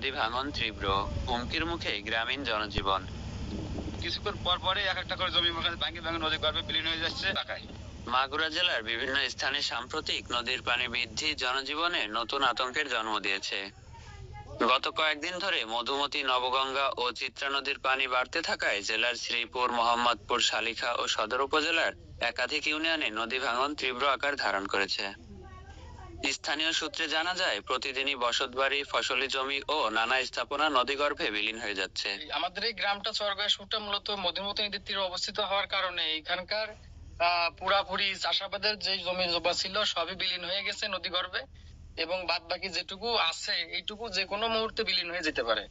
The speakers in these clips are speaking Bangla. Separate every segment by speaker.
Speaker 1: নদী ভাঙন তীব্র, হুমকির মুখে গ্রামীণ জনজীবন।
Speaker 2: কিছুক্ষণ পর পরে এক একটা করে জমি ভাঙে ভাঙে নদী গর্ভে বিলীন হয়ে যাচ্ছে ঢাকায়।
Speaker 1: মাগুরা জেলার বিভিন্ন স্থানে সাম্প্রতিক নদীর পানি বৃদ্ধি জনজীবনে নতুন আতঙ্কের জন্ম দিয়েছে। গত কয়েকদিন ধরে মধুমতি, নবগঙ্গা ও চিত্রা নদীর পানি বাড়তে থাকায় জেলার শ্রীপুর, মোহাম্মদপুর, শালিখা ও সদর উপজেলার একাধিক ইউনিয়নে নদী ভাঙন তীব্র আকার ধারণ করেছে। স্থানীয় সূত্রে জানা যায়, প্রতিদিনই বসতবাড়ি, ফসলি জমি ও নানা স্থাপনা নদীগর্ভে বিলীন হয়ে যাচ্ছে।
Speaker 3: আমাদের এই গ্রামটা চরগাঁশুটা মূলত মধুমতি নদীর তীরে অবস্থিত হওয়ার কারণে এখানকার পুরাপুরি চাষাবাদের যে জমি জমা ছিল সবই বিলীন হয়ে গেছে নদী গর্ভে, এবং বাদ বাকি যেটুকু আছে এইটুকু যে কোনো মুহূর্তে বিলীন হয়ে যেতে পারে।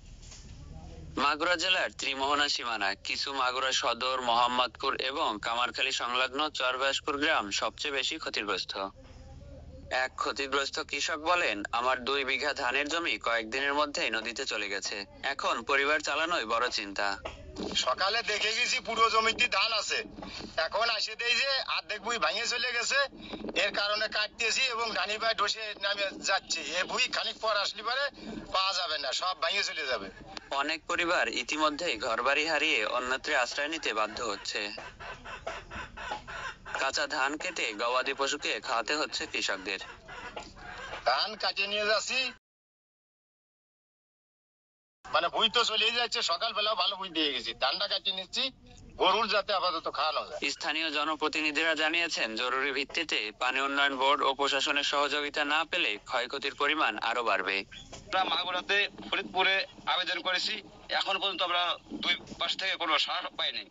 Speaker 1: মাগুরা জেলার ত্রিমোহনা সীমানা কিছু মাগুরা সদর, মোহাম্মদপুর এবং কামারখালী সংলগ্ন চরব্যাসপুর গ্রাম সবচেয়ে বেশি ক্ষতিগ্রস্ত। এক ক্ষতিগ্রস্ত কৃষক বলেন, আমার 2 বিঘা ধানের জমি কয়েকদিনের মধ্যেই নদীতে চলে গেছে। এখন পরিবার চালানোই বড় চিন্তা।
Speaker 4: সকালে দেখে গেছি পুরো জমিতে ধান আছে, এখন আসে দেই যে অর্ধেক বুই ভাঙে চলে গেছে। এর কারণে কাটতেছি এবং ধানি পায়ে ডসে নামে যাচ্ছি। এ বুই খানিক পর আসলে পারে পাওয়া যাবে না, সব ভাঙে চলে যাবে।
Speaker 1: অনেক পরিবার ইতিমধ্যেই ঘরবাড়ি হারিয়ে অন্যত্র আশ্রয় নিতে বাধ্য হচ্ছে। কাঁচা ধান কেটে গবাদি পশুকে খাওয়াতে হচ্ছে কৃষকদের।
Speaker 4: ধান কাটিয়ে নিয়ে যাচ্ছি, মানে বুই তো চলে যাচ্ছে। সকালবেলা ভালো বুই দিয়ে গেছি, ধানটা কাটিয়ে নিচ্ছি গরুর যাতে আপাতত খাওয়ানো যায়।
Speaker 1: স্থানীয় জনপ্রতিনিধিরা জানিয়েছেন, জরুরি ভিত্তিতে পানি উন্নয়ন বোর্ড ও প্রশাসনের সহযোগিতা না পেলে ক্ষয়ক্ষতির পরিমাণ আরো বাড়বে।
Speaker 2: আমরা মাগুরাতে, ফরিদপুরে আবেদন করেছি, এখন পর্যন্ত আমরা 2 পাশ থেকে কোনো সাড়া পাইনি।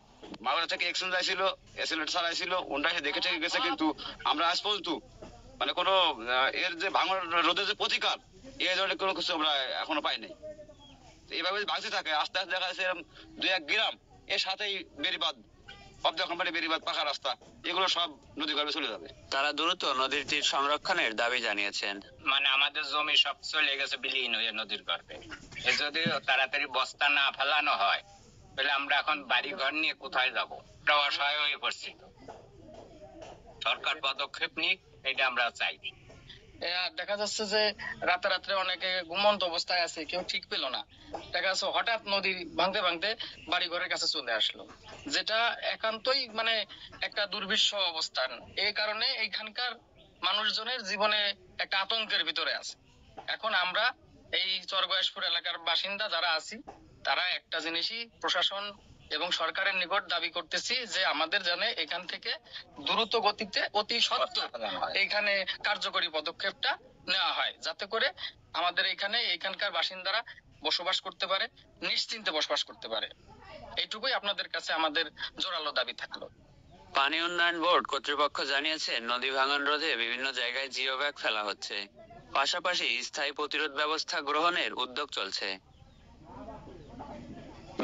Speaker 2: মাগুরা থেকে এক্সচেঞ্জ আইছিল, এসএলএট স্যার আইছিল, ওনরা এসে দেখে ঠেকে গেছে, কিন্তু আমরা আজ পর্যন্ত মানে কোনো এর যে ভাঙন রোধের যে প্রতিকার, এই ধরনের কোনো কিছু আমরা এখনো পাইনি। এইভাবে ভাঙতে থাকে, আস্তে আস্তে দেখা যাচ্ছে এরকম 2-1 গ্রাম এর সাথেই বেড়িবাঁধ, শব্দ কোম্পানি বেড়িবাঁধ, পাকা রাস্তা, এগুলো সব নদী গর্ভে চলে যাবে।
Speaker 1: তারা দ্রুত নদীর তীর সংরক্ষণের দাবি জানিয়েছেন।
Speaker 5: মানে আমাদের জমি সব চলে গেছে বিলীন হয়ে নদীর গর্ভে। যদি তাড়াতাড়ি বস্তা না ফেলানো হয় তাহলে আমরা এখন বাড়ি ঘর নিয়ে কোথায় যাবো? অসহায় হয়ে পড়ছি। সরকার পদক্ষেপ নিক, এটা আমরা চাই।
Speaker 3: দেখা যাচ্ছে যে রাতে অনেকে ঘুমন্ত অবস্থায় আছে, কেউ ঠিক পেল না। দেখা যাচ্ছে হঠাৎ নদী ভাঙতে ভাঙতে বাড়ি ঘরের কাছে চলে আসলো, যেটা একান্তই মানে একটা দুর্বিষহ অবস্থান। এই কারণে এইখানকার মানুষজনের জীবনে একটা আতঙ্কের ভিতরে আছে। এখন আমরা এই চরগয়াসপুর এলাকার বাসিন্দা যারা আছি, তারা একটা জিনিসই প্রশাসন এবং সরকারের নিকট দাবি করতেছি যে আমাদের জানে এখান থেকে দ্রুত গতিতে অতি সত্বর এইখানে কার্যকরী পদক্ষেপটা নেওয়া হয়, যাতে করে আমাদের এখানকার বাসিন্দারা বসবাস করতে পারে, নিশ্চিন্তে বসবাস করতে পারে। এইটুকুই আপনাদের কাছে আমাদের জোরালো দাবি থাকলো।
Speaker 1: পানি উন্নয়ন বোর্ড কর্তৃপক্ষ জানিয়েছে, নদী ভাঙন রোধে বিভিন্ন জায়গায় জিও ব্যাগ ফেলা হচ্ছে। পাশাপাশি স্থায়ী প্রতিরোধ ব্যবস্থা গ্রহণের উদ্যোগ চলছে।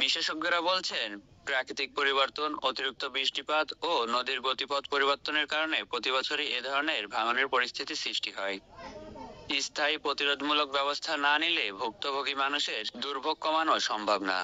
Speaker 1: বিশেষজ্ঞরা বলছেন, প্রাকৃতিক পরিবর্তন, অতিরিক্ত বৃষ্টিপাত ও নদীর গতিপথ পরিবর্তনের কারণে প্রতি বছরই এ ধরনের ভাঙনের পরিস্থিতি সৃষ্টি হয়। স্থায়ী প্রতিরোধমূলক ব্যবস্থা না নিলে ভুক্তভোগী মানুষের দুর্ভোগ কমানো সম্ভব না।